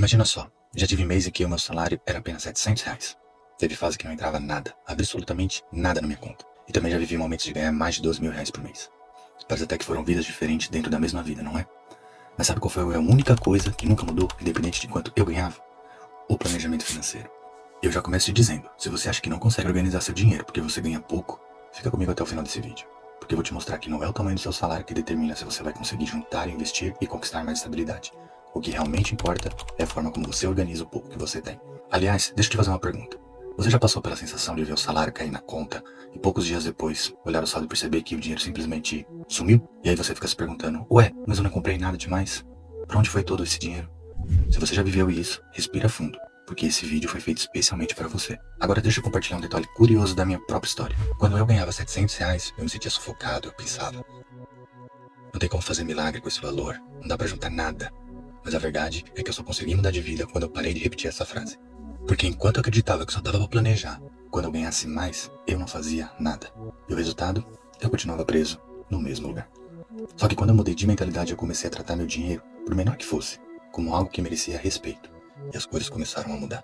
Imagina só, já tive mês em que o meu salário era apenas R$ 700. Teve fase que não entrava nada, absolutamente nada na minha conta. E também já vivi momentos de ganhar mais de R$ 12.000 por mês. Parece até que foram vidas diferentes dentro da mesma vida, não é? Mas sabe qual foi a única coisa que nunca mudou, independente de quanto eu ganhava? O planejamento financeiro. Eu já começo te dizendo, se você acha que não consegue organizar seu dinheiro porque você ganha pouco, fica comigo até o final desse vídeo. Porque eu vou te mostrar que não é o tamanho do seu salário que determina se você vai conseguir juntar, investir e conquistar mais estabilidade. O que realmente importa é a forma como você organiza o pouco que você tem. Aliás, deixa eu te fazer uma pergunta. Você já passou pela sensação de ver o salário cair na conta e poucos dias depois olhar o saldo e perceber que o dinheiro simplesmente sumiu? E aí você fica se perguntando, ué, mas eu não comprei nada demais? Pra onde foi todo esse dinheiro? Se você já viveu isso, respira fundo, porque esse vídeo foi feito especialmente para você. Agora deixa eu compartilhar um detalhe curioso da minha própria história. Quando eu ganhava R$ 700, eu me sentia sufocado, eu pensava, não tem como fazer milagre com esse valor, não dá pra juntar nada. Mas a verdade é que eu só consegui mudar de vida quando eu parei de repetir essa frase. Porque enquanto eu acreditava que só dava pra planejar, quando eu ganhasse mais, eu não fazia nada. E o resultado? Eu continuava preso no mesmo lugar. Só que quando eu mudei de mentalidade, eu comecei a tratar meu dinheiro, por menor que fosse, como algo que merecia respeito. E as coisas começaram a mudar.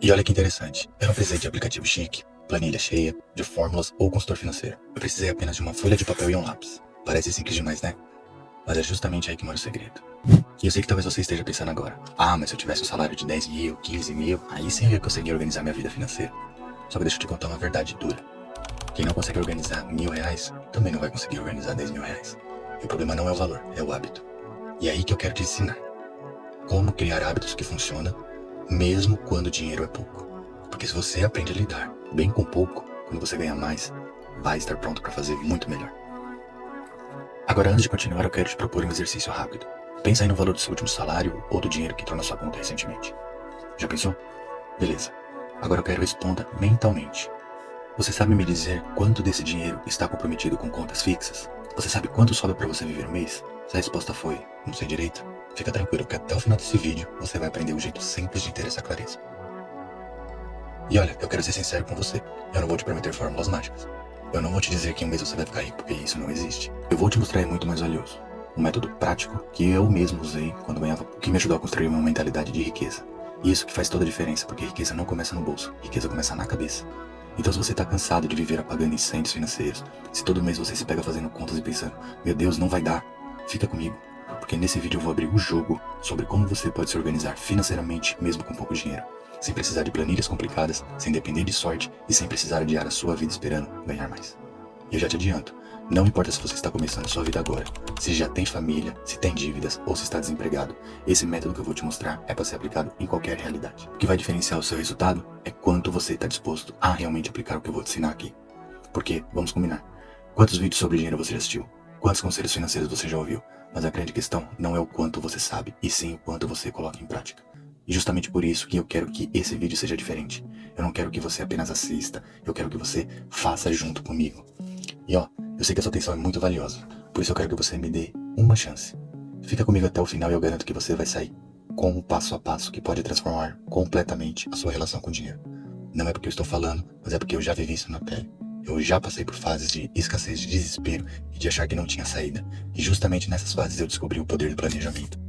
E olha que interessante, eu não precisei de aplicativo chique, planilha cheia, de fórmulas ou consultor financeiro. Eu precisei apenas de uma folha de papel e um lápis. Parece simples demais, né? Mas é justamente aí que mora o segredo. E eu sei que talvez você esteja pensando agora, mas se eu tivesse um salário de 10 mil, 15 mil, aí sim eu ia conseguir organizar minha vida financeira. Só que deixa eu te contar uma verdade dura. Quem não consegue organizar R$ 1.000, também não vai conseguir organizar R$ 10.000. E o problema não é o valor, é o hábito. E é aí que eu quero te ensinar. Como criar hábitos que funcionam, mesmo quando o dinheiro é pouco. Porque se você aprende a lidar bem com pouco, quando você ganhar mais, vai estar pronto para fazer muito melhor. Agora, antes de continuar, eu quero te propor um exercício rápido. Pensa aí no valor do seu último salário ou do dinheiro que entrou na sua conta recentemente. Já pensou? Beleza. Agora eu quero responda mentalmente. Você sabe me dizer quanto desse dinheiro está comprometido com contas fixas? Você sabe quanto sobra para você viver um mês? Se a resposta foi, não sei direito, fica tranquilo que até o final desse vídeo você vai aprender um jeito simples de ter essa clareza. E olha, eu quero ser sincero com você. Eu não vou te prometer fórmulas mágicas. Eu não vou te dizer que em um mês você vai ficar rico, porque isso não existe. Eu vou te mostrar muito mais valioso. Um método prático que eu mesmo usei quando ganhava, que me ajudou a construir uma mentalidade de riqueza. E isso que faz toda a diferença, porque riqueza não começa no bolso, riqueza começa na cabeça. Então se você tá cansado de viver apagando incêndios financeiros, se todo mês você se pega fazendo contas e pensando, meu Deus, não vai dar, fica comigo. Porque nesse vídeo eu vou abrir o jogo sobre como você pode se organizar financeiramente mesmo com pouco dinheiro. Sem precisar de planilhas complicadas, sem depender de sorte e sem precisar adiar a sua vida esperando ganhar mais. E eu já te adianto, não importa se você está começando a sua vida agora, se já tem família, se tem dívidas ou se está desempregado, esse método que eu vou te mostrar é para ser aplicado em qualquer realidade. O que vai diferenciar o seu resultado é quanto você está disposto a realmente aplicar o que eu vou te ensinar aqui. Porque, vamos combinar, quantos vídeos sobre dinheiro você já assistiu? Quantos conselhos financeiros você já ouviu? Mas a grande questão não é o quanto você sabe, e sim o quanto você coloca em prática. E justamente por isso que eu quero que esse vídeo seja diferente. Eu não quero que você apenas assista, eu quero que você faça junto comigo. E eu sei que a sua atenção é muito valiosa, por isso eu quero que você me dê uma chance. Fica comigo até o final e eu garanto que você vai sair com um passo a passo que pode transformar completamente a sua relação com o dinheiro. Não é porque eu estou falando, mas é porque eu já vivi isso na pele. Eu já passei por fases de escassez, de desespero e de achar que não tinha saída. E justamente nessas fases eu descobri o poder do planejamento.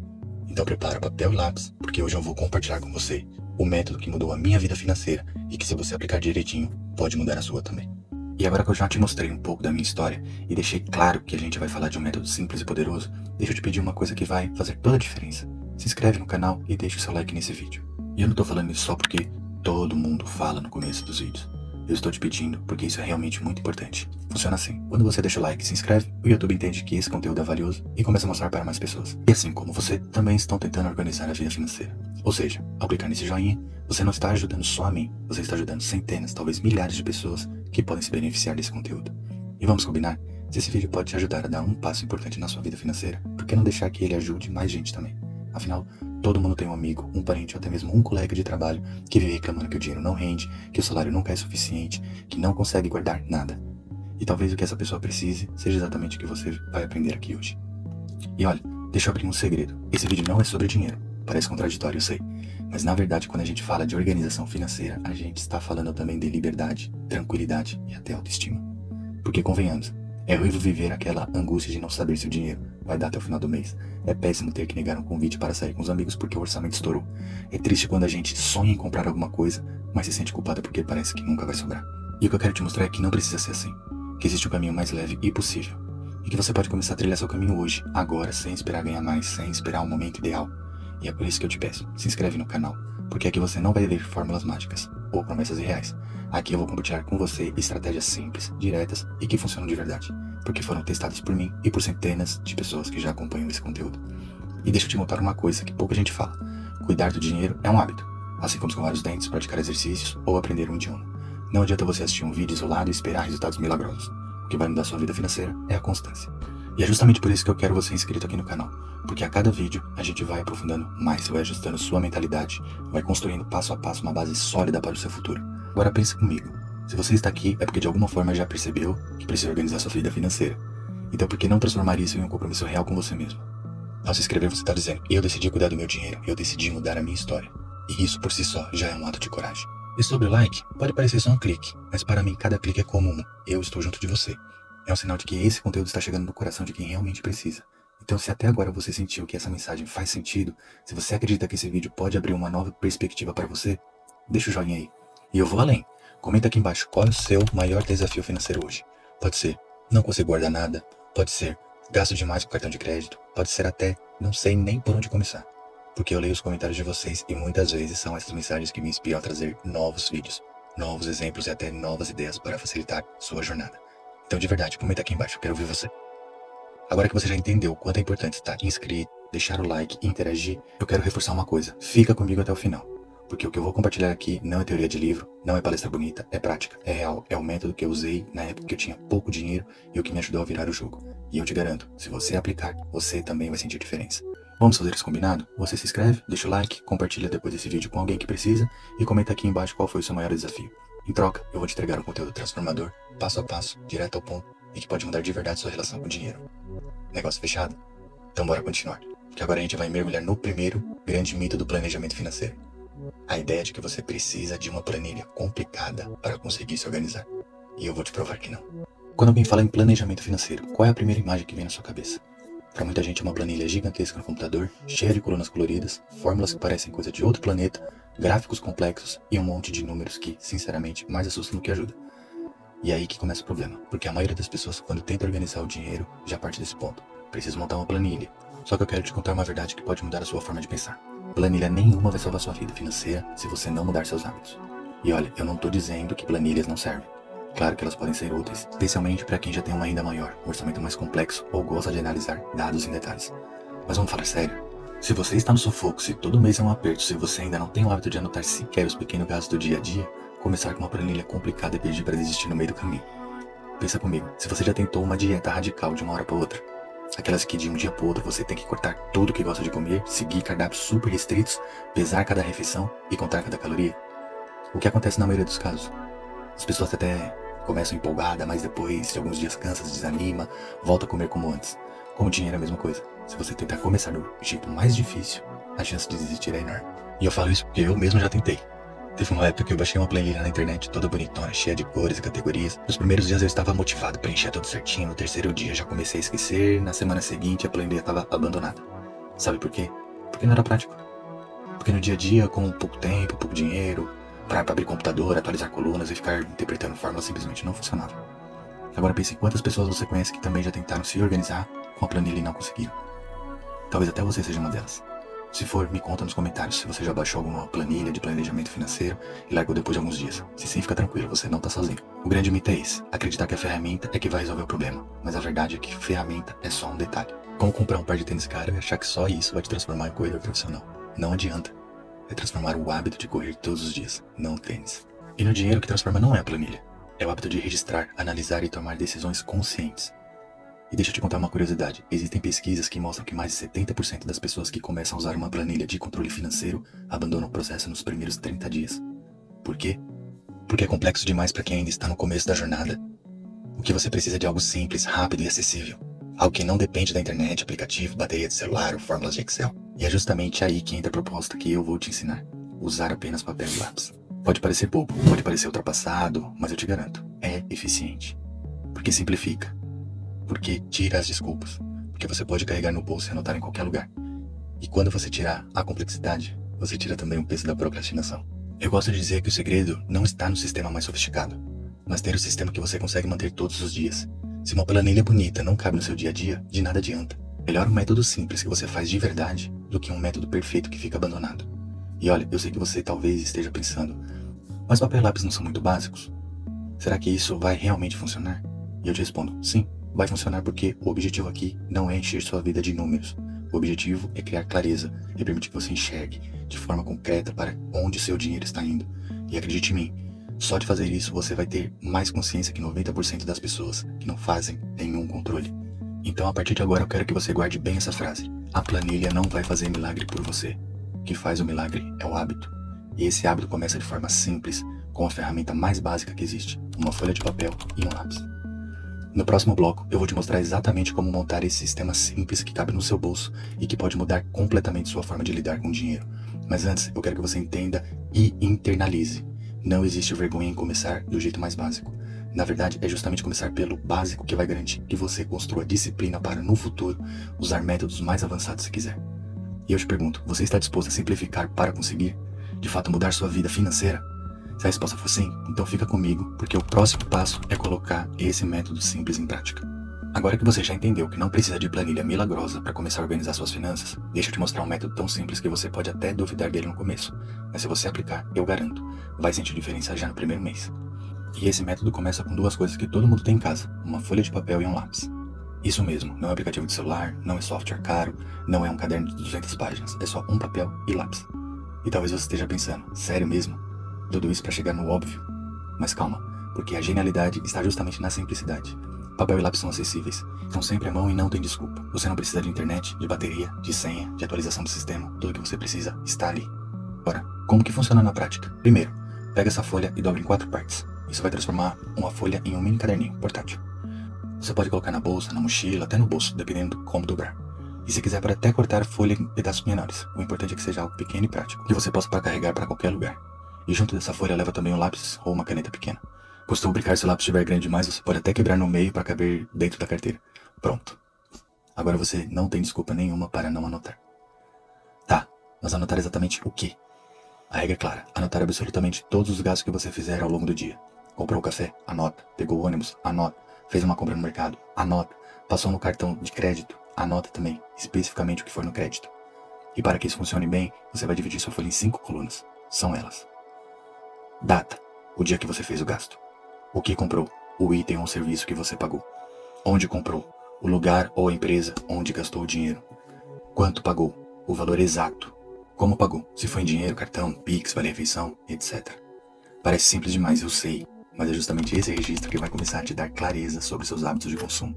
Então prepara papel e lápis, porque hoje eu vou compartilhar com você o método que mudou a minha vida financeira e que se você aplicar direitinho, pode mudar a sua também. E agora que eu já te mostrei um pouco da minha história e deixei claro que a gente vai falar de um método simples e poderoso, deixa eu te pedir uma coisa que vai fazer toda a diferença. Se inscreve no canal e deixa o seu like nesse vídeo. E eu não tô falando isso só porque todo mundo fala no começo dos vídeos. Eu estou te pedindo porque isso é realmente muito importante. Funciona assim, quando você deixa o like e se inscreve, o YouTube entende que esse conteúdo é valioso e começa a mostrar para mais pessoas. E assim como você, também estão tentando organizar a vida financeira. Ou seja, ao clicar nesse joinha, você não está ajudando só a mim, você está ajudando centenas, talvez milhares de pessoas que podem se beneficiar desse conteúdo. E vamos combinar, se esse vídeo pode te ajudar a dar um passo importante na sua vida financeira, por que não deixar que ele ajude mais gente também? Afinal, todo mundo tem um amigo, um parente ou até mesmo um colega de trabalho que vive reclamando que o dinheiro não rende, que o salário nunca é suficiente, que não consegue guardar nada. E talvez o que essa pessoa precise seja exatamente o que você vai aprender aqui hoje. E olha, deixa eu abrir um segredo. Esse vídeo não é sobre dinheiro. Parece contraditório, eu sei. Mas na verdade, quando a gente fala de organização financeira, a gente está falando também de liberdade, tranquilidade e até autoestima. Porque convenhamos, É horrível viver aquela angústia de não saber se o dinheiro vai dar até o final do mês. É péssimo ter que negar um convite para sair com os amigos porque o orçamento estourou. É triste quando a gente sonha em comprar alguma coisa, mas se sente culpada porque parece que nunca vai sobrar. E o que eu quero te mostrar é que não precisa ser assim. Que existe um caminho mais leve e possível. E que você pode começar a trilhar seu caminho hoje, agora, sem esperar ganhar mais, sem esperar o momento ideal. E é por isso que eu te peço, se inscreve no canal, porque aqui você não vai ver fórmulas mágicas ou promessas irreais. Aqui eu vou compartilhar com você estratégias simples, diretas e que funcionam de verdade, porque foram testadas por mim e por centenas de pessoas que já acompanham esse conteúdo. E deixa eu te contar uma coisa que pouca gente fala. Cuidar do dinheiro é um hábito, assim como escovar os dentes, praticar exercícios ou aprender um idioma. Não adianta você assistir um vídeo isolado e esperar resultados milagrosos. O que vai mudar sua vida financeira é a constância. E é justamente por isso que eu quero você inscrito aqui no canal, porque a cada vídeo a gente vai aprofundando mais, vai ajustando sua mentalidade, vai construindo passo a passo uma base sólida para o seu futuro. Agora pense comigo, se você está aqui é porque de alguma forma já percebeu que precisa organizar sua vida financeira. Então por que não transformar isso em um compromisso real com você mesmo? Ao se inscrever você está dizendo, eu decidi cuidar do meu dinheiro, eu decidi mudar a minha história. E isso por si só já é um ato de coragem. E sobre o like, pode parecer só um clique, mas para mim cada clique é como eu estou junto de você. É um sinal de que esse conteúdo está chegando no coração de quem realmente precisa. Então se até agora você sentiu que essa mensagem faz sentido, se você acredita que esse vídeo pode abrir uma nova perspectiva para você, deixa o joinha aí. E eu vou além. Comenta aqui embaixo qual é o seu maior desafio financeiro hoje. Pode ser, não consigo guardar nada. Pode ser, gasto demais com cartão de crédito. Pode ser até, não sei nem por onde começar. Porque eu leio os comentários de vocês e muitas vezes são essas mensagens que me inspiram a trazer novos vídeos, novos exemplos e até novas ideias para facilitar sua jornada. Então de verdade, comenta aqui embaixo, eu quero ouvir você. Agora que você já entendeu o quanto é importante estar inscrito, deixar o like e interagir, eu quero reforçar uma coisa. Fica comigo até o final. Porque o que eu vou compartilhar aqui não é teoria de livro, não é palestra bonita, é prática, é real, é o método que eu usei na época que eu tinha pouco dinheiro e o que me ajudou a virar o jogo. E eu te garanto, se você aplicar, você também vai sentir diferença. Vamos fazer isso combinado? Você se inscreve, deixa o like, compartilha depois desse vídeo com alguém que precisa e comenta aqui embaixo qual foi o seu maior desafio. Em troca, eu vou te entregar um conteúdo transformador, passo a passo, direto ao ponto e que pode mudar de verdade sua relação com o dinheiro. Negócio fechado? Então bora continuar, que agora a gente vai mergulhar no primeiro grande mito do planejamento financeiro. A ideia de que você precisa de uma planilha complicada para conseguir se organizar. E eu vou te provar que não. Quando alguém fala em planejamento financeiro, qual é a primeira imagem que vem na sua cabeça? Para muita gente é uma planilha gigantesca no computador, cheia de colunas coloridas, fórmulas que parecem coisa de outro planeta, gráficos complexos e um monte de números que, sinceramente, mais assustam do que ajudam. E é aí que começa o problema, porque a maioria das pessoas, quando tenta organizar o dinheiro, já parte desse ponto. Precisa montar uma planilha. Só que eu quero te contar uma verdade que pode mudar a sua forma de pensar. Planilha nenhuma vai salvar sua vida financeira se você não mudar seus hábitos. E olha, eu não tô dizendo que planilhas não servem. Claro que elas podem ser úteis, especialmente para quem já tem uma renda maior, um orçamento mais complexo ou gosta de analisar dados em detalhes. Mas vamos falar sério. Se você está no sufoco, se todo mês é um aperto, se você ainda não tem o hábito de anotar sequer os pequenos gastos do dia a dia, começar com uma planilha complicada é pedir para desistir no meio do caminho. Pensa comigo, se você já tentou uma dieta radical de uma hora para outra, aquelas que de um dia para outro você tem que cortar tudo que gosta de comer, seguir cardápios super restritos, pesar cada refeição e contar cada caloria. O que acontece na maioria dos casos? As pessoas até começam empolgadas, mas depois de alguns dias cansa, desanima, volta a comer como antes. Com o dinheiro é a mesma coisa. Se você tentar começar do jeito mais difícil, a chance de desistir é enorme. E eu falo isso porque eu mesmo já tentei. Teve uma época que eu baixei uma playlist na internet toda bonitona, cheia de cores e categorias. Nos primeiros dias eu estava motivado, preencher tudo certinho. No terceiro dia já comecei a esquecer. Na semana seguinte a playlist estava abandonada. Sabe por quê? Porque não era prático. Porque no dia a dia, com pouco tempo, pouco dinheiro, para abrir computador, atualizar colunas e ficar interpretando fórmulas simplesmente não funcionava. Agora pense em quantas pessoas você conhece que também já tentaram se organizar com a planilha e não conseguiram. Talvez até você seja uma delas. Se for, me conta nos comentários se você já baixou alguma planilha de planejamento financeiro e largou depois de alguns dias. Se sim, fica tranquilo, você não tá sozinho. O grande mito é esse, acreditar que a ferramenta é que vai resolver o problema. Mas a verdade é que ferramenta é só um detalhe. Como comprar um par de tênis caro e achar que só isso vai te transformar em corredor profissional. Não adianta. É transformar o hábito de correr todos os dias, não o tênis. E no dinheiro, o que transforma não é a planilha. É o hábito de registrar, analisar e tomar decisões conscientes. E deixa eu te contar uma curiosidade. Existem pesquisas que mostram que mais de 70% das pessoas que começam a usar uma planilha de controle financeiro abandonam o processo nos primeiros 30 dias. Por quê? Porque é complexo demais para quem ainda está no começo da jornada. O que você precisa é de algo simples, rápido e acessível. Algo que não depende da internet, aplicativo, bateria de celular ou fórmulas de Excel. E é justamente aí que entra a proposta que eu vou te ensinar. Usar apenas papel e lápis. Pode parecer bobo, pode parecer ultrapassado, mas eu te garanto, é eficiente. Porque simplifica. Porque tira as desculpas. Porque você pode carregar no bolso e anotar em qualquer lugar. E quando você tirar a complexidade, você tira também o peso da procrastinação. Eu gosto de dizer que o segredo não está no sistema mais sofisticado, mas ter o sistema que você consegue manter todos os dias. Se uma planilha bonita não cabe no seu dia a dia, de nada adianta. Melhor um método simples que você faz de verdade do que um método perfeito que fica abandonado. E olha, eu sei que você talvez esteja pensando, mas papel e lápis não são muito básicos? Será que isso vai realmente funcionar? E eu te respondo, sim, vai funcionar porque o objetivo aqui não é encher sua vida de números. O objetivo é criar clareza e permitir que você enxergue de forma concreta para onde seu dinheiro está indo. E acredite em mim, só de fazer isso você vai ter mais consciência que 90% das pessoas que não fazem nenhum controle. Então a partir de agora eu quero que você guarde bem essa frase. A planilha não vai fazer milagre por você. O que faz o milagre é o hábito. E esse hábito começa de forma simples, com a ferramenta mais básica que existe, uma folha de papel e um lápis. No próximo bloco, eu vou te mostrar exatamente como montar esse sistema simples que cabe no seu bolso e que pode mudar completamente sua forma de lidar com o dinheiro. Mas antes, eu quero que você entenda e internalize. Não existe vergonha em começar do jeito mais básico. Na verdade, é justamente começar pelo básico que vai garantir que você construa disciplina para, no futuro, usar métodos mais avançados se quiser. E eu te pergunto, você está disposto a simplificar para conseguir, de fato, mudar sua vida financeira? Se a resposta for sim, então fica comigo, porque o próximo passo é colocar esse método simples em prática. Agora que você já entendeu que não precisa de planilha milagrosa para começar a organizar suas finanças, deixa eu te mostrar um método tão simples que você pode até duvidar dele no começo. Mas se você aplicar, eu garanto, vai sentir diferença já no primeiro mês. E esse método começa com duas coisas que todo mundo tem em casa, uma folha de papel e um lápis. Isso mesmo, não é um aplicativo de celular, não é software caro, não é um caderno de 200 páginas, é só um papel e lápis. E talvez você esteja pensando, sério mesmo? Tudo isso para chegar no óbvio? Mas calma, porque a genialidade está justamente na simplicidade. Papel e lápis são acessíveis, estão sempre à mão e não tem desculpa. Você não precisa de internet, de bateria, de senha, de atualização do sistema, tudo que você precisa está ali. Agora, como que funciona na prática? Primeiro, pega essa folha e dobra em 4 partes. Isso vai transformar uma folha em um mini caderninho portátil. Você pode colocar na bolsa, na mochila, até no bolso, dependendo de como dobrar. E se quiser, pode até cortar a folha em pedaços menores. O importante é que seja algo pequeno e prático, que você possa carregar para qualquer lugar. E junto dessa folha leva também um lápis ou uma caneta pequena. Costumo brincar, se o lápis estiver grande demais, você pode até quebrar no meio para caber dentro da carteira. Pronto. Agora você não tem desculpa nenhuma para não anotar. Tá, mas anotar exatamente o quê? A regra é clara, anotar absolutamente todos os gastos que você fizer ao longo do dia. Comprou café? Anota. Pegou o ônibus? Anota. Fez uma compra no mercado? Anota. Passou no cartão de crédito? Anota também, especificamente o que for no crédito. E para que isso funcione bem, você vai dividir sua folha em 5 colunas. São elas: data, o dia que você fez o gasto. O que comprou, o item ou serviço que você pagou. Onde comprou, o lugar ou a empresa onde gastou o dinheiro. Quanto pagou, o valor exato. Como pagou, se foi em dinheiro, cartão, Pix, vale-refeição, etc. Parece simples demais, eu sei, mas é justamente esse registro que vai começar a te dar clareza sobre seus hábitos de consumo.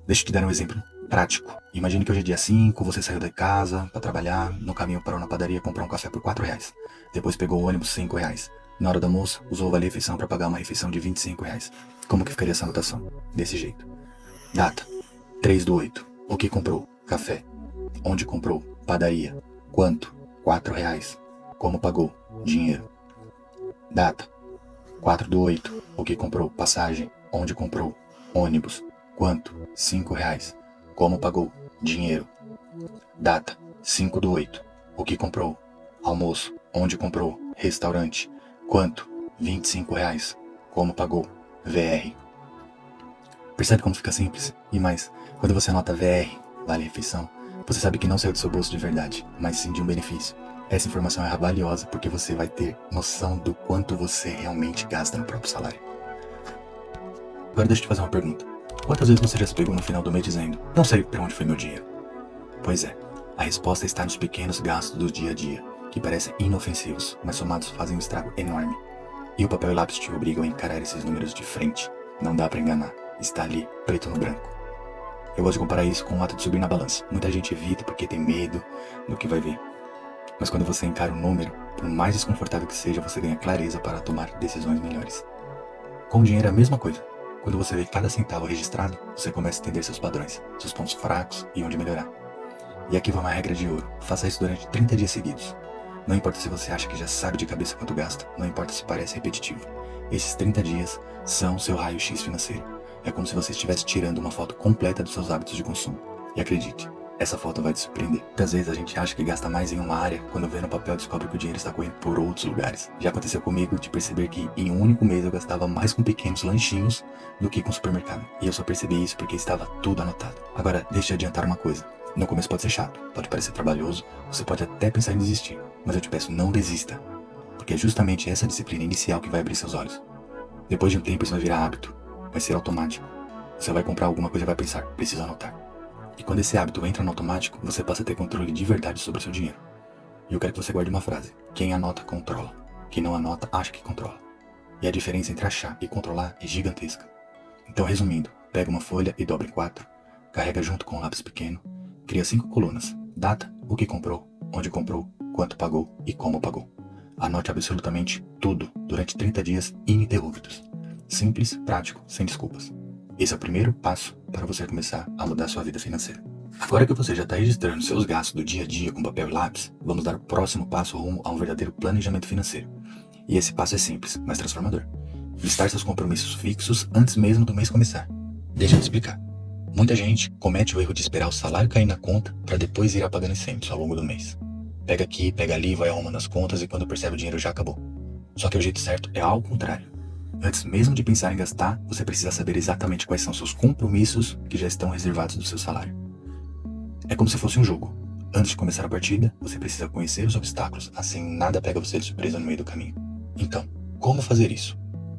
Deixa eu te dar um exemplo prático. Imagine que hoje é dia 5, você saiu da casa para trabalhar, no caminho parou na padaria comprar um café por R$4. Depois pegou o ônibus R$5. Na hora do almoço, usou o vale-refeição para pagar uma refeição de R$25. Como que ficaria essa anotação? Desse jeito. Data: 3/8. O que comprou? Café. Onde comprou? Padaria. Quanto? R$4. Como pagou? Dinheiro. Data: 4/8. O que comprou? Passagem. Onde comprou? Ônibus. Quanto? R$5. Como pagou? Dinheiro. Data: 5/8. O que comprou? Almoço. Onde comprou? Restaurante. Quanto? R$25. Como pagou? VR. Percebe como fica simples? E mais, quando você anota VR, vale-refeição, você sabe que não saiu do seu bolso de verdade, mas sim de um benefício. Essa informação é valiosa porque você vai ter noção do quanto você realmente gasta no próprio salário. Agora deixa eu te fazer uma pergunta. Quantas vezes você já se pegou no final do mês dizendo, não sei para onde foi meu dinheiro? Pois é, a resposta está nos pequenos gastos do dia a dia, que parecem inofensivos, mas somados fazem um estrago enorme. E o papel e lápis te obrigam a encarar esses números de frente. Não dá para enganar, está ali, preto no branco. Eu gosto de comparar isso com o ato de subir na balança. Muita gente evita porque tem medo do que vai ver. Mas quando você encara o número, por mais desconfortável que seja, você ganha clareza para tomar decisões melhores. Com o dinheiro é a mesma coisa. Quando você vê cada centavo registrado, você começa a entender seus padrões, seus pontos fracos e onde melhorar. E aqui vai uma regra de ouro. Faça isso durante 30 dias seguidos. Não importa se você acha que já sabe de cabeça quanto gasta, não importa se parece repetitivo. Esses 30 dias são seu raio-x financeiro. É como se você estivesse tirando uma foto completa dos seus hábitos de consumo. E acredite, essa foto vai te surpreender. Muitas vezes a gente acha que gasta mais em uma área, quando vê no papel descobre que o dinheiro está correndo por outros lugares. Já aconteceu comigo de perceber que em um único mês eu gastava mais com pequenos lanchinhos do que com supermercado. E eu só percebi isso porque estava tudo anotado. Agora, deixa eu adiantar uma coisa. No começo pode ser chato, pode parecer trabalhoso, você pode até pensar em desistir. Mas eu te peço, não desista. Porque é justamente essa disciplina inicial que vai abrir seus olhos. Depois de um tempo isso vai virar hábito, vai ser automático. Você vai comprar alguma coisa e vai pensar, preciso anotar. E quando esse hábito entra no automático, você passa a ter controle de verdade sobre o seu dinheiro. E eu quero que você guarde uma frase. Quem anota, controla. Quem não anota, acha que controla. E a diferença entre achar e controlar é gigantesca. Então, resumindo, pega uma folha e dobra em 4, carrega junto com um lápis pequeno, cria 5 colunas. Data, o que comprou, onde comprou, quanto pagou e como pagou. Anote absolutamente tudo durante 30 dias ininterruptos. Simples, prático, sem desculpas. Esse é o primeiro passo para você começar a mudar sua vida financeira. Agora que você já está registrando seus gastos do dia a dia com papel e lápis, vamos dar o próximo passo rumo a um verdadeiro planejamento financeiro. E esse passo é simples, mas transformador. Listar seus compromissos fixos antes mesmo do mês começar. Deixa eu te explicar. Muita gente comete o erro de esperar o salário cair na conta para depois ir apagando incêndios ao longo do mês. Pega aqui, pega ali, vai arrumando as contas e quando percebe o dinheiro já acabou. Só que o jeito certo é ao contrário. Antes mesmo de pensar em gastar, você precisa saber exatamente quais são seus compromissos que já estão reservados do seu salário. É como se fosse um jogo. Antes de começar a partida, você precisa conhecer os obstáculos, assim nada pega você de surpresa no meio do caminho. Então, como fazer isso?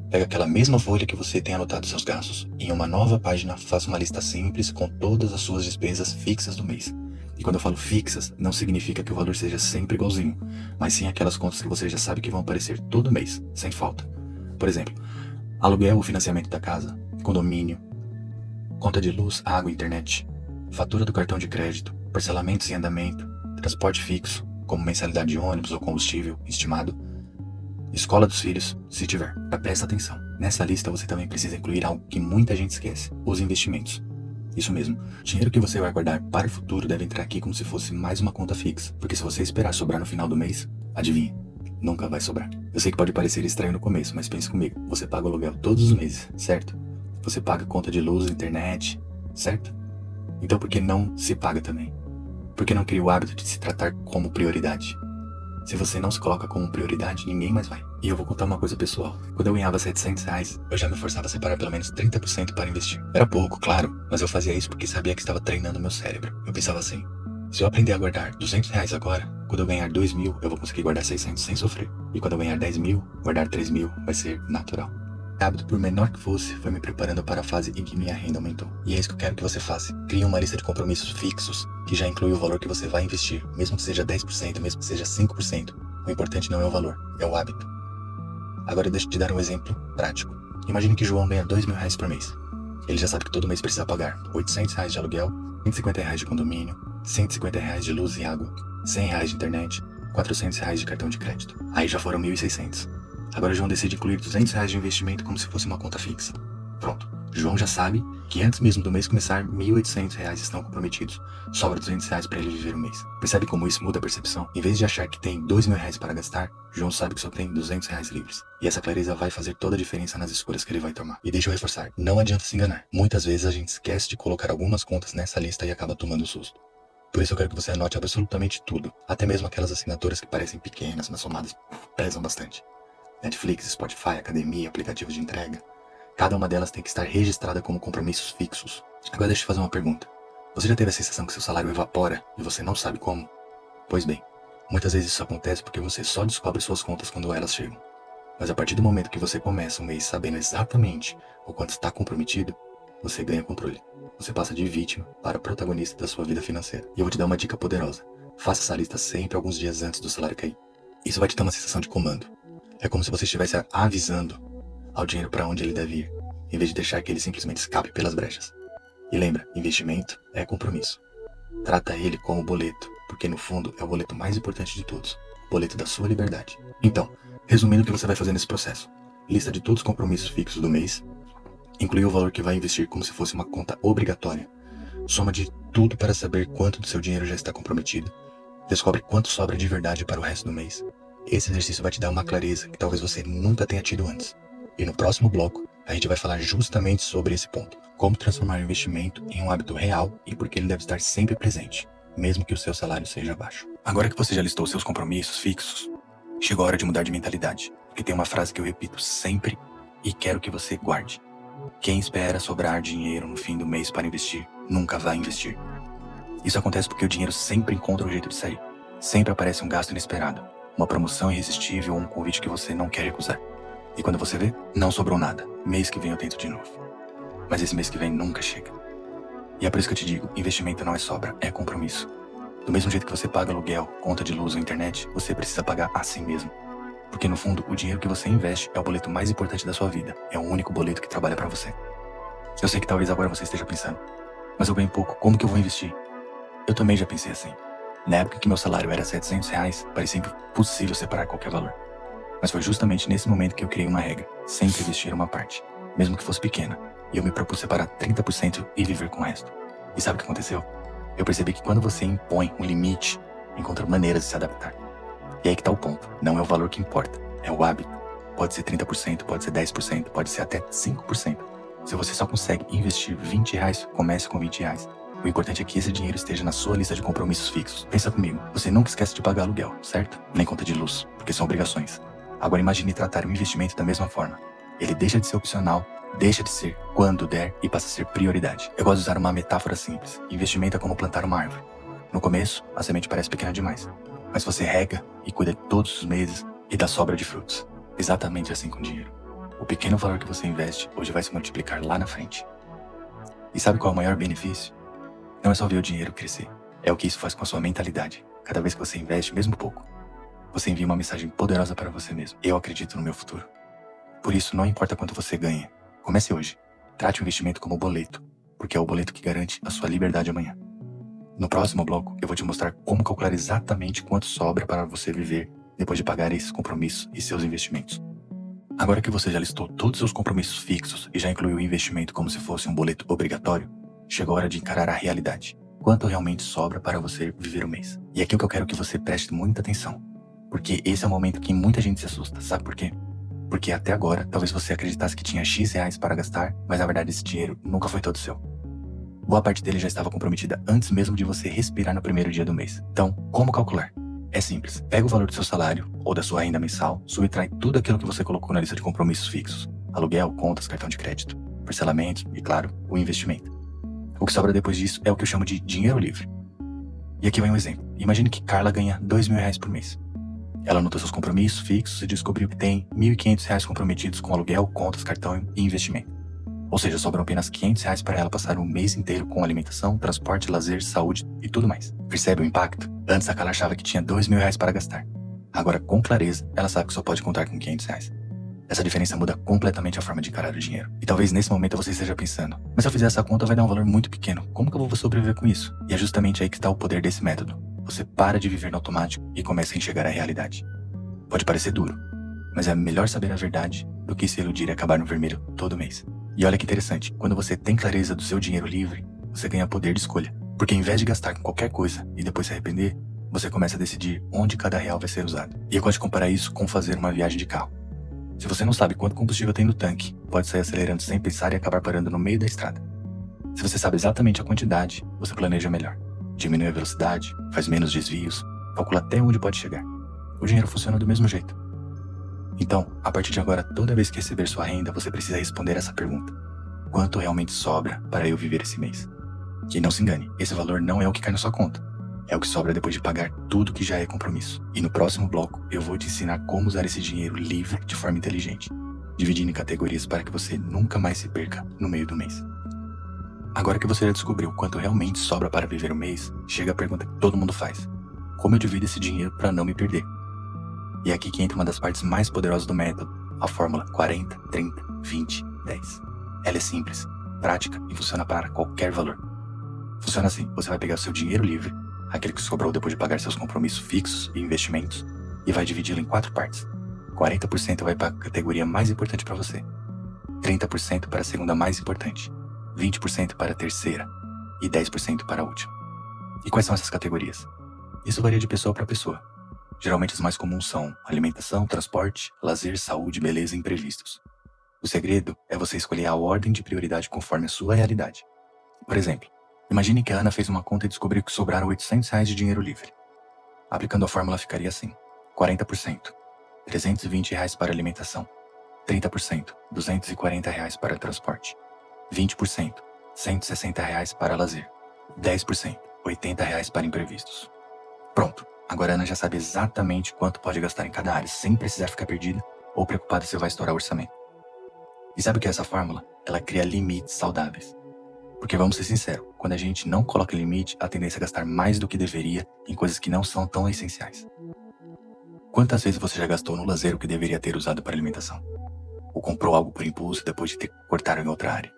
Pega aquela mesma folha que você tem anotado seus gastos e em uma nova página faça uma lista simples com todas as suas despesas fixas do mês. E quando eu falo fixas, não significa que o valor seja sempre igualzinho, mas sim aquelas contas que você já sabe que vão aparecer todo mês, sem falta. Por exemplo, aluguel ou financiamento da casa, condomínio, conta de luz, água e internet, fatura do cartão de crédito, parcelamentos em andamento, transporte fixo, como mensalidade de ônibus ou combustível estimado, escola dos filhos, se tiver. Presta atenção. Nessa lista você também precisa incluir algo que muita gente esquece, os investimentos. Isso mesmo, o dinheiro que você vai guardar para o futuro deve entrar aqui como se fosse mais uma conta fixa, porque se você esperar sobrar no final do mês, adivinha, nunca vai sobrar. Eu sei que pode parecer estranho no começo, mas pense comigo, você paga o aluguel todos os meses, certo? Você paga conta de luz, internet, certo? Então por que não se paga também? Por que não cria o hábito de se tratar como prioridade? Se você não se coloca como prioridade, ninguém mais vai. E eu vou contar uma coisa pessoal. Quando eu ganhava R$ 700, eu já me forçava a separar pelo menos 30% para investir. Era pouco, claro, mas eu fazia isso porque sabia que estava treinando meu cérebro. Eu pensava assim, se eu aprender a guardar R$ 200 agora, quando eu ganhar 2.000, eu vou conseguir guardar 600 sem sofrer. E quando eu ganhar 10.000, guardar 3.000 vai ser natural. O hábito, por menor que fosse, foi me preparando para a fase em que minha renda aumentou. E é isso que eu quero que você faça. Crie uma lista de compromissos fixos, que já inclui o valor que você vai investir, mesmo que seja 10%, mesmo que seja 5%. O importante não é o valor, é o hábito. Agora deixa eu te dar um exemplo prático. Imagine que João ganha R$ 2.000 por mês. Ele já sabe que todo mês precisa pagar R$ 800 de aluguel, R$ 150 de condomínio, R$ 150 de luz e água, R$ 100 de internet, R$ 400 de cartão de crédito. Aí já foram 1.600. Agora João decide incluir R$ 200 de investimento como se fosse uma conta fixa. Pronto. João já sabe que antes mesmo do mês começar, R$ 1.800 estão comprometidos. Sobra R$ 200 para ele viver o mês. Percebe como isso muda a percepção? Em vez de achar que tem R$ 2.000 para gastar, João sabe que só tem R$ 200 livres. E essa clareza vai fazer toda a diferença nas escolhas que ele vai tomar. E deixa eu reforçar, não adianta se enganar. Muitas vezes a gente esquece de colocar algumas contas nessa lista e acaba tomando susto. Por isso eu quero que você anote absolutamente tudo. Até mesmo aquelas assinaturas que parecem pequenas, mas somadas pesam bastante. Netflix, Spotify, academia, aplicativos de entrega. Cada uma delas tem que estar registrada como compromissos fixos. Agora deixa eu te fazer uma pergunta. Você já teve a sensação que seu salário evapora e você não sabe como? Pois bem, muitas vezes isso acontece porque você só descobre suas contas quando elas chegam. Mas a partir do momento que você começa o mês sabendo exatamente o quanto está comprometido, você ganha controle. Você passa de vítima para protagonista da sua vida financeira. E eu vou te dar uma dica poderosa. Faça essa lista sempre alguns dias antes do salário cair. Isso vai te dar uma sensação de comando. É como se você estivesse avisando ao dinheiro para onde ele deve ir, em vez de deixar que ele simplesmente escape pelas brechas. E lembra, investimento é compromisso. Trata ele como boleto, porque no fundo é o boleto mais importante de todos, o boleto da sua liberdade. Então, resumindo o que você vai fazer nesse processo. Lista de todos os compromissos fixos do mês, inclui o valor que vai investir como se fosse uma conta obrigatória, soma de tudo para saber quanto do seu dinheiro já está comprometido, Descobre quanto sobra de verdade para o resto do mês. Esse exercício vai te dar uma clareza que talvez você nunca tenha tido antes. E no próximo bloco, a gente vai falar justamente sobre esse ponto. Como transformar o investimento em um hábito real e por que ele deve estar sempre presente, mesmo que o seu salário seja baixo. Agora que você já listou seus compromissos fixos, chegou a hora de mudar de mentalidade. Porque tem uma frase que eu repito sempre e quero que você guarde. Quem espera sobrar dinheiro no fim do mês para investir, nunca vai investir. Isso acontece porque o dinheiro sempre encontra um jeito de sair. Sempre aparece um gasto inesperado, uma promoção irresistível ou um convite que você não quer recusar. E quando você vê, não sobrou nada. Mês que vem eu tento de novo. Mas esse mês que vem nunca chega. E é por isso que eu te digo, investimento não é sobra, é compromisso. Do mesmo jeito que você paga aluguel, conta de luz ou internet, você precisa pagar a si mesmo. Porque no fundo, o dinheiro que você investe é o boleto mais importante da sua vida. É o único boleto que trabalha para você. Eu sei que talvez agora você esteja pensando, mas eu ganho pouco, como que eu vou investir? Eu também já pensei assim. Na época que meu salário era R$700, parecia impossível separar qualquer valor. Mas foi justamente nesse momento que eu criei uma regra, sempre investir uma parte, mesmo que fosse pequena, e eu me propus separar 30% e viver com o resto. E sabe o que aconteceu? Eu percebi que quando você impõe um limite, encontra maneiras de se adaptar. E aí que tá o ponto, não é o valor que importa, é o hábito. Pode ser 30%, pode ser 10%, pode ser até 5%. Se você só consegue investir R$20, comece com R$20. O importante é que esse dinheiro esteja na sua lista de compromissos fixos. Pensa comigo, você nunca esquece de pagar aluguel, certo? Nem conta de luz, porque são obrigações. Agora imagine tratar o investimento da mesma forma. Ele deixa de ser opcional, deixa de ser quando der e passa a ser prioridade. Eu gosto de usar uma metáfora simples. Investimento é como plantar uma árvore. No começo, a semente parece pequena demais. Mas você rega e cuida todos os meses e dá sobra de frutos. Exatamente assim com dinheiro. O pequeno valor que você investe hoje vai se multiplicar lá na frente. E sabe qual é o maior benefício? Não é só ver o dinheiro crescer. É o que isso faz com a sua mentalidade. Cada vez que você investe, mesmo pouco, você envia uma mensagem poderosa para você mesmo. Eu acredito no meu futuro. Por isso, não importa quanto você ganha. Comece hoje. Trate o investimento como boleto, porque é o boleto que garante a sua liberdade amanhã. No próximo bloco, eu vou te mostrar como calcular exatamente quanto sobra para você viver depois de pagar esses compromissos e seus investimentos. Agora que você já listou todos os seus compromissos fixos e já incluiu o investimento como se fosse um boleto obrigatório, chegou a hora de encarar a realidade. Quanto realmente sobra para você viver o mês? E aqui é o que eu quero que você preste muita atenção. Porque esse é o momento que muita gente se assusta. Sabe por quê? Porque até agora, talvez você acreditasse que tinha X reais para gastar, mas na verdade esse dinheiro nunca foi todo seu. Boa parte dele já estava comprometida antes mesmo de você respirar no primeiro dia do mês. Então, como calcular? É simples. Pega o valor do seu salário ou da sua renda mensal, subtrai tudo aquilo que você colocou na lista de compromissos fixos. Aluguel, contas, cartão de crédito, parcelamentos e, claro, o investimento. O que sobra depois disso é o que eu chamo de dinheiro livre. E aqui vai um exemplo. Imagine que Carla ganha R$2.000 por mês. Ela anotou seus compromissos fixos e descobriu que tem R$1.500 comprometidos com aluguel, contas, cartão e investimento. Ou seja, sobram apenas R$500 para ela passar um mês inteiro com alimentação, transporte, lazer, saúde e tudo mais. Percebe o impacto? Antes a Carla achava que tinha R$2.000 para gastar. Agora, com clareza, ela sabe que só pode contar com R$500. Essa diferença muda completamente a forma de encarar o dinheiro. E talvez nesse momento você esteja pensando, mas se eu fizer essa conta vai dar um valor muito pequeno, como que eu vou sobreviver com isso? E é justamente aí que está o poder desse método. Você para de viver no automático e começa a enxergar a realidade. Pode parecer duro, mas é melhor saber a verdade do que se iludir e acabar no vermelho todo mês. E olha que interessante, quando você tem clareza do seu dinheiro livre, você ganha poder de escolha. Porque ao invés de gastar com qualquer coisa e depois se arrepender, você começa a decidir onde cada real vai ser usado. E eu gosto de comparar isso com fazer uma viagem de carro. Se você não sabe quanto combustível tem no tanque, pode sair acelerando sem pensar e acabar parando no meio da estrada. Se você sabe exatamente a quantidade, você planeja melhor. Diminui a velocidade, faz menos desvios, calcula até onde pode chegar. O dinheiro funciona do mesmo jeito. Então, a partir de agora, toda vez que receber sua renda, você precisa responder essa pergunta. Quanto realmente sobra para eu viver esse mês? E não se engane, esse valor não é o que cai na sua conta. É o que sobra depois de pagar tudo que já é compromisso. E no próximo bloco, eu vou te ensinar como usar esse dinheiro livre de forma inteligente, dividindo em categorias para que você nunca mais se perca no meio do mês. Agora que você já descobriu quanto realmente sobra para viver o mês, chega a pergunta que todo mundo faz. Como eu divido esse dinheiro para não me perder? E é aqui que entra uma das partes mais poderosas do método, a fórmula 40, 30, 20, 10. Ela é simples, prática e funciona para qualquer valor. Funciona assim, você vai pegar o seu dinheiro livre, aquele que sobrou depois de pagar seus compromissos fixos e investimentos, e vai dividi-lo em 4 partes. 40% vai para a categoria mais importante para você, 30% para a segunda mais importante, 20% para a terceira e 10% para a última. E quais são essas categorias? Isso varia de pessoa para pessoa. Geralmente os mais comuns são alimentação, transporte, lazer, saúde, beleza e imprevistos. O segredo é você escolher a ordem de prioridade conforme a sua realidade. Por exemplo, imagine que a Ana fez uma conta e descobriu que sobraram R$ 800 de dinheiro livre. Aplicando a fórmula ficaria assim: 40%, R$ 320 para alimentação, 30%, R$ 240 para transporte, 20%, R$ 160 para lazer, 10%, R$ 80 para imprevistos. Pronto, agora a Ana já sabe exatamente quanto pode gastar em cada área, sem precisar ficar perdida ou preocupada se vai estourar o orçamento. E sabe o que é essa fórmula? Ela cria limites saudáveis. Porque vamos ser sinceros, quando a gente não coloca limite, a tendência é gastar mais do que deveria em coisas que não são tão essenciais. Quantas vezes você já gastou no lazer o que deveria ter usado para alimentação? Ou comprou algo por impulso depois de ter cortado em outra área?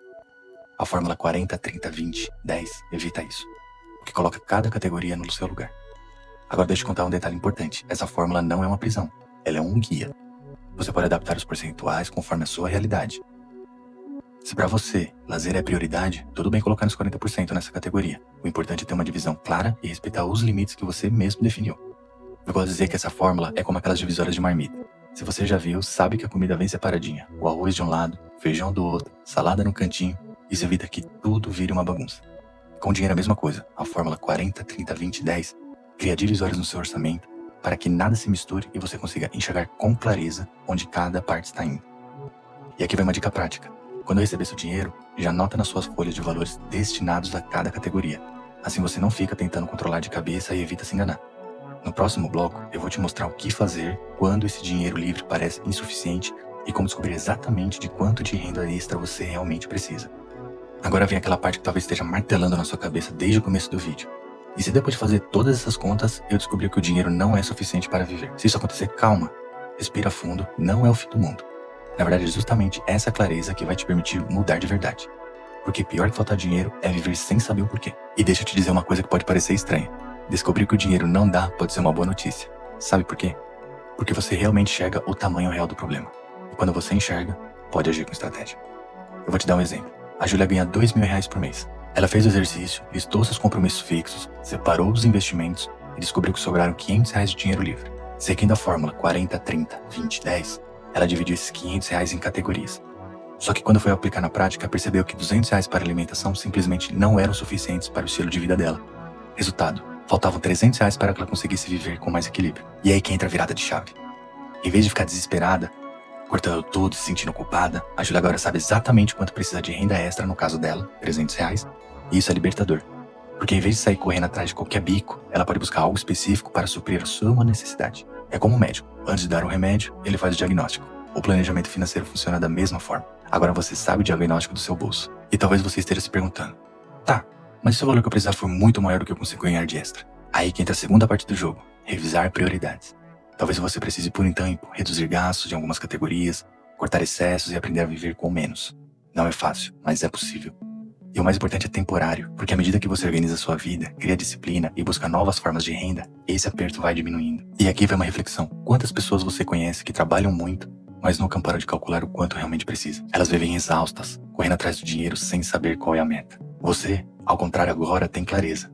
A fórmula 40, 30, 20, 10 evita isso, porque coloca cada categoria no seu lugar. Agora deixa eu contar um detalhe importante. Essa fórmula não é uma prisão, ela é um guia. Você pode adaptar os percentuais conforme a sua realidade. Se para você, lazer é prioridade, tudo bem colocar nos 40% nessa categoria. O importante é ter uma divisão clara e respeitar os limites que você mesmo definiu. Eu gosto de dizer que essa fórmula é como aquelas divisórias de marmita. Se você já viu, sabe que a comida vem separadinha. O arroz de um lado, feijão do outro, salada no cantinho. Isso evita que tudo vire uma bagunça. Com o dinheiro é a mesma coisa. A fórmula 40, 30, 20, 10 cria divisórias no seu orçamento para que nada se misture e você consiga enxergar com clareza onde cada parte está indo. E aqui vai uma dica prática. Quando receber seu dinheiro, já anota nas suas folhas de valores destinados a cada categoria. Assim você não fica tentando controlar de cabeça e evita se enganar. No próximo bloco, eu vou te mostrar o que fazer quando esse dinheiro livre parece insuficiente e como descobrir exatamente de quanto de renda extra você realmente precisa. Agora vem aquela parte que talvez esteja martelando na sua cabeça desde o começo do vídeo. E se depois de fazer todas essas contas, eu descobrir que o dinheiro não é suficiente para viver? Se isso acontecer, calma, respira fundo, não é o fim do mundo. Na verdade, é justamente essa clareza que vai te permitir mudar de verdade. Porque pior que faltar dinheiro é viver sem saber o porquê. E deixa eu te dizer uma coisa que pode parecer estranha. Descobrir que o dinheiro não dá pode ser uma boa notícia. Sabe por quê? Porque você realmente enxerga o tamanho real do problema. E quando você enxerga, pode agir com estratégia. Eu vou te dar um exemplo. A Júlia ganha R$ 2.000 por mês. Ela fez o exercício, listou seus compromissos fixos, separou os investimentos e descobriu que sobraram R$ 500 de dinheiro livre. Seguindo a fórmula 40, 30, 20, 10, ela dividiu esses R$ 500 em categorias. Só que quando foi aplicar na prática, percebeu que R$ 200 para alimentação simplesmente não eram suficientes para o estilo de vida dela. Resultado, faltavam R$ 300 para que ela conseguisse viver com mais equilíbrio. E é aí que entra a virada de chave. Em vez de ficar desesperada, cortando tudo e se sentindo culpada, a Júlia agora sabe exatamente quanto precisa de renda extra no caso dela, R$ 300, e isso é libertador. Porque em vez de sair correndo atrás de qualquer bico, ela pode buscar algo específico para suprir a sua necessidade. É como um médico. Antes de dar um remédio, ele faz o diagnóstico. O planejamento financeiro funciona da mesma forma. Agora você sabe o diagnóstico do seu bolso. E talvez você esteja se perguntando: tá, mas se o valor que eu precisar for muito maior do que eu consigo ganhar de extra? Aí que entra a segunda parte do jogo, revisar prioridades. Talvez você precise por um tempo reduzir gastos em algumas categorias, cortar excessos e aprender a viver com menos. Não é fácil, mas é possível. E o mais importante é temporário, porque à medida que você organiza a sua vida, cria disciplina e busca novas formas de renda, esse aperto vai diminuindo. E aqui vai uma reflexão. Quantas pessoas você conhece que trabalham muito, mas nunca param de calcular o quanto realmente precisa? Elas vivem exaustas, correndo atrás do dinheiro sem saber qual é a meta. Você, ao contrário agora, tem clareza.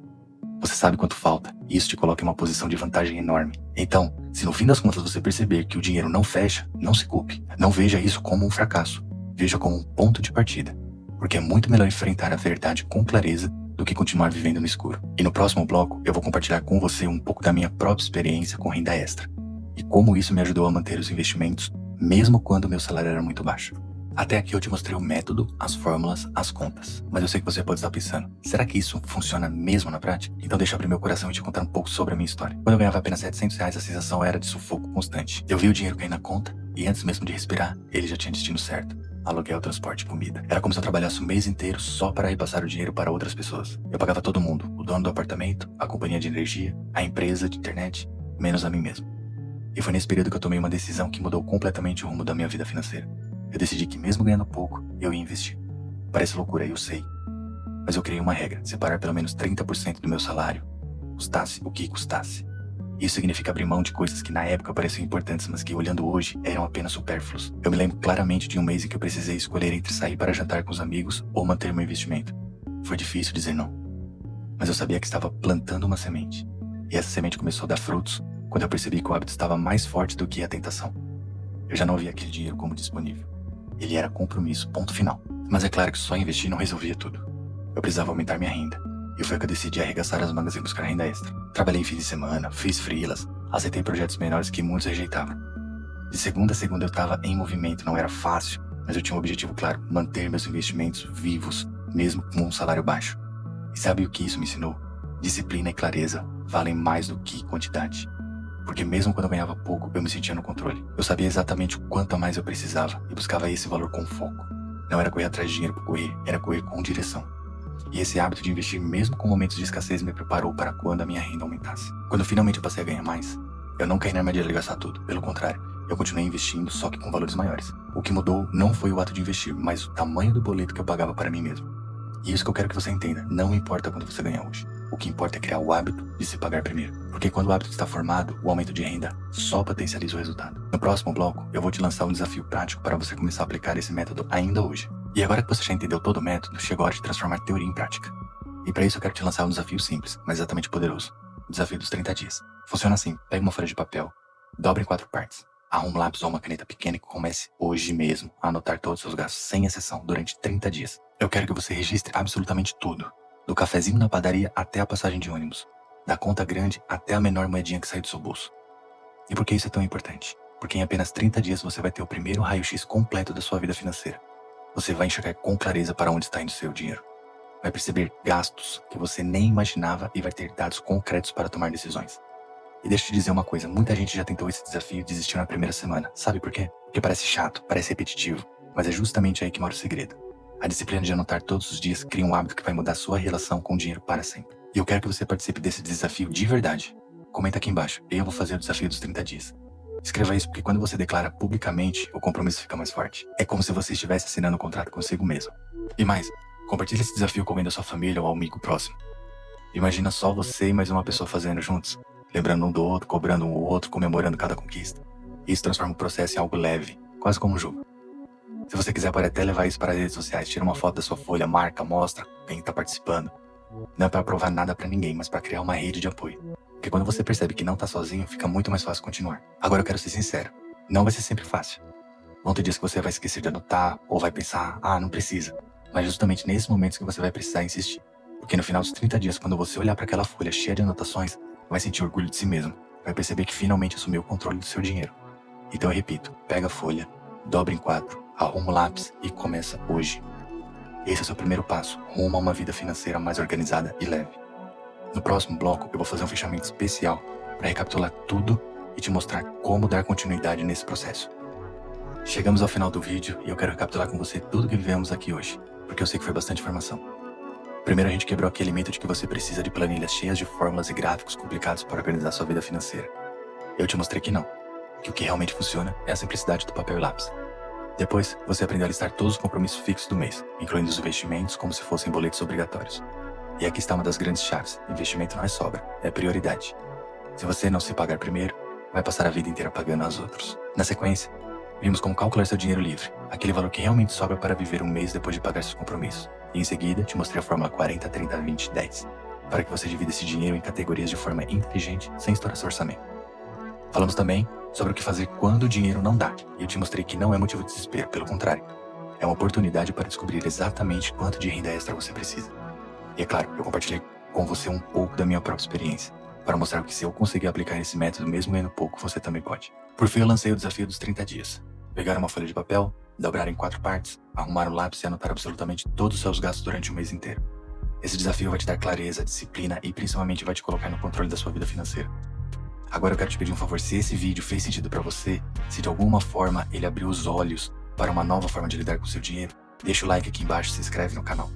Você sabe quanto falta, e isso te coloca em uma posição de vantagem enorme. Então, se no fim das contas você perceber que o dinheiro não fecha, não se culpe. Não veja isso como um fracasso. Veja como um ponto de partida. Porque é muito melhor enfrentar a verdade com clareza do que continuar vivendo no escuro. E no próximo bloco, eu vou compartilhar com você um pouco da minha própria experiência com renda extra. E como isso me ajudou a manter os investimentos, mesmo quando meu salário era muito baixo. Até aqui eu te mostrei o método, as fórmulas, as contas. Mas eu sei que você pode estar pensando, será que isso funciona mesmo na prática? Então deixa eu abrir meu coração e te contar um pouco sobre a minha história. Quando eu ganhava apenas R$ 700, a sensação era de sufoco constante. Eu vi o dinheiro cair na conta, e antes mesmo de respirar, ele já tinha destino certo. Aluguel, transporte e comida. Era como se eu trabalhasse o mês inteiro só para repassar o dinheiro para outras pessoas. Eu pagava todo mundo, o dono do apartamento, a companhia de energia, a empresa de internet, menos a mim mesmo. E foi nesse período que eu tomei uma decisão que mudou completamente o rumo da minha vida financeira. Eu decidi que mesmo ganhando pouco, eu ia investir. Parece loucura, eu sei. Mas eu criei uma regra, separar pelo menos 30% do meu salário, custasse o que custasse. Isso significa abrir mão de coisas que na época pareciam importantes, mas que olhando hoje eram apenas supérfluos. Eu me lembro claramente de um mês em que eu precisei escolher entre sair para jantar com os amigos ou manter meu investimento. Foi difícil dizer não. Mas eu sabia que estava plantando uma semente. E essa semente começou a dar frutos quando eu percebi que o hábito estava mais forte do que a tentação. Eu já não via aquele dinheiro como disponível. Ele era compromisso, ponto final. Mas é claro que só investir não resolvia tudo. Eu precisava aumentar minha renda. E foi que eu decidi arregaçar as mangas e buscar renda extra. Trabalhei em fim de semana, fiz freelas, aceitei projetos menores que muitos rejeitavam. De segunda a segunda eu estava em movimento, não era fácil, mas eu tinha um objetivo claro: manter meus investimentos vivos, mesmo com um salário baixo. E sabe o que isso me ensinou? Disciplina e clareza valem mais do que quantidade. Porque mesmo quando eu ganhava pouco, eu me sentia no controle. Eu sabia exatamente o quanto a mais eu precisava e buscava esse valor com foco. Não era correr atrás de dinheiro por correr, era correr com direção. E esse hábito de investir mesmo com momentos de escassez me preparou para quando a minha renda aumentasse. Quando finalmente eu passei a ganhar mais, eu não caí na armadilha de gastar tudo. Pelo contrário, eu continuei investindo, só que com valores maiores. O que mudou não foi o ato de investir, mas o tamanho do boleto que eu pagava para mim mesmo. E isso que eu quero que você entenda: não importa quanto você ganha hoje. O que importa é criar o hábito de se pagar primeiro. Porque quando o hábito está formado, o aumento de renda só potencializa o resultado. No próximo bloco, eu vou te lançar um desafio prático para você começar a aplicar esse método ainda hoje. E agora que você já entendeu todo o método, chegou a hora de transformar teoria em prática. E para isso eu quero te lançar um desafio simples, mas exatamente poderoso. O desafio dos 30 dias. Funciona assim: pega uma folha de papel, dobra em 4 partes, arruma um lápis ou uma caneta pequena e comece hoje mesmo a anotar todos os seus gastos, sem exceção, durante 30 dias. Eu quero que você registre absolutamente tudo. Do cafezinho na padaria até a passagem de ônibus. Da conta grande até a menor moedinha que sai do seu bolso. E por que isso é tão importante? Porque em apenas 30 dias você vai ter o primeiro raio-x completo da sua vida financeira. Você vai enxergar com clareza para onde está indo o seu dinheiro. Vai perceber gastos que você nem imaginava e vai ter dados concretos para tomar decisões. E deixa eu te dizer uma coisa: muita gente já tentou esse desafio e desistiu na primeira semana. Sabe por quê? Porque parece chato, parece repetitivo, mas é justamente aí que mora o segredo. A disciplina de anotar todos os dias cria um hábito que vai mudar sua relação com o dinheiro para sempre. E eu quero que você participe desse desafio de verdade. Comenta aqui embaixo: eu vou fazer o desafio dos 30 dias. Escreva isso, porque quando você declara publicamente, o compromisso fica mais forte. É como se você estivesse assinando um contrato consigo mesmo. E mais, compartilhe esse desafio com alguém da sua família ou amigo próximo. Imagina só você e mais uma pessoa fazendo juntos, lembrando um do outro, cobrando um o outro, comemorando cada conquista. Isso transforma o processo em algo leve, quase como um jogo. Se você quiser, pode até levar isso para as redes sociais. Tira uma foto da sua folha, marca, mostra quem está participando. Não é para provar nada para ninguém, mas para criar uma rede de apoio. Porque quando você percebe que não está sozinho, fica muito mais fácil continuar. Agora eu quero ser sincero: não vai ser sempre fácil. Vão ter dias que você vai esquecer de anotar, ou vai pensar: não precisa. Mas justamente nesses momentos que você vai precisar insistir. Porque no final dos 30 dias, quando você olhar para aquela folha cheia de anotações, vai sentir orgulho de si mesmo. Vai perceber que finalmente assumiu o controle do seu dinheiro. Então eu repito: pega a folha, dobra em 4, arruma o lápis e começa hoje. Esse é o seu primeiro passo rumo a uma vida financeira mais organizada e leve. No próximo bloco, eu vou fazer um fechamento especial para recapitular tudo e te mostrar como dar continuidade nesse processo. Chegamos ao final do vídeo e eu quero recapitular com você tudo que vivemos aqui hoje, porque eu sei que foi bastante informação. Primeiro, a gente quebrou aquele mito de que você precisa de planilhas cheias de fórmulas e gráficos complicados para organizar sua vida financeira. Eu te mostrei que não, que o que realmente funciona é a simplicidade do papel e lápis. Depois, você aprendeu a listar todos os compromissos fixos do mês, incluindo os investimentos como se fossem boletos obrigatórios. E aqui está uma das grandes chaves: investimento não é sobra, é prioridade. Se você não se pagar primeiro, vai passar a vida inteira pagando aos outros. Na sequência, vimos como calcular seu dinheiro livre, aquele valor que realmente sobra para viver um mês depois de pagar seus compromissos. E em seguida, te mostrei a fórmula 40, 30, 20, 10, para que você divida esse dinheiro em categorias de forma inteligente, sem estourar seu orçamento. Falamos também sobre o que fazer quando o dinheiro não dá, e eu te mostrei que não é motivo de desespero, pelo contrário. É uma oportunidade para descobrir exatamente quanto de renda extra você precisa. E é claro, eu compartilhei com você um pouco da minha própria experiência, para mostrar que se eu conseguir aplicar esse método mesmo ganhando pouco, você também pode. Por fim, eu lancei o desafio dos 30 dias. Pegar uma folha de papel, dobrar em 4 partes, arrumar um lápis e anotar absolutamente todos os seus gastos durante o mês inteiro. Esse desafio vai te dar clareza, disciplina e principalmente vai te colocar no controle da sua vida financeira. Agora eu quero te pedir um favor: se esse vídeo fez sentido para você, se de alguma forma ele abriu os olhos para uma nova forma de lidar com o seu dinheiro, deixa o like aqui embaixo e se inscreve no canal.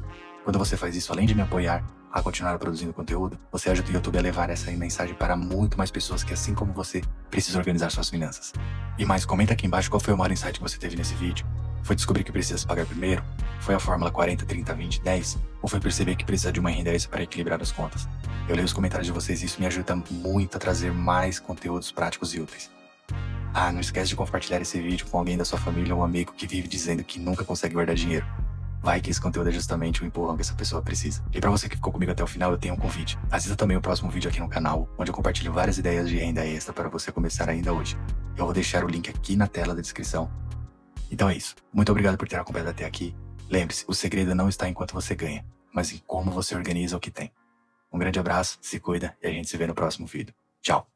Quando você faz isso, além de me apoiar a continuar produzindo conteúdo, você ajuda o YouTube a levar essa mensagem para muito mais pessoas que, assim como você, precisam organizar suas finanças. E mais, comenta aqui embaixo qual foi o maior insight que você teve nesse vídeo. Foi descobrir que precisa se pagar primeiro? Foi a fórmula 40, 30, 20, 10? Ou foi perceber que precisa de uma renda extra para equilibrar as contas? Eu leio os comentários de vocês e isso me ajuda muito a trazer mais conteúdos práticos e úteis. Não esquece de compartilhar esse vídeo com alguém da sua família ou amigo que vive dizendo que nunca consegue guardar dinheiro. Vai que esse conteúdo é justamente o empurrão que essa pessoa precisa. E pra você que ficou comigo até o final, eu tenho um convite. Assista também o próximo vídeo aqui no canal, onde eu compartilho várias ideias de renda extra para você começar ainda hoje. Eu vou deixar o link aqui na tela da descrição. Então é isso. Muito obrigado por ter acompanhado até aqui. Lembre-se, o segredo não está em quanto você ganha, mas em como você organiza o que tem. Um grande abraço, se cuida e a gente se vê no próximo vídeo. Tchau!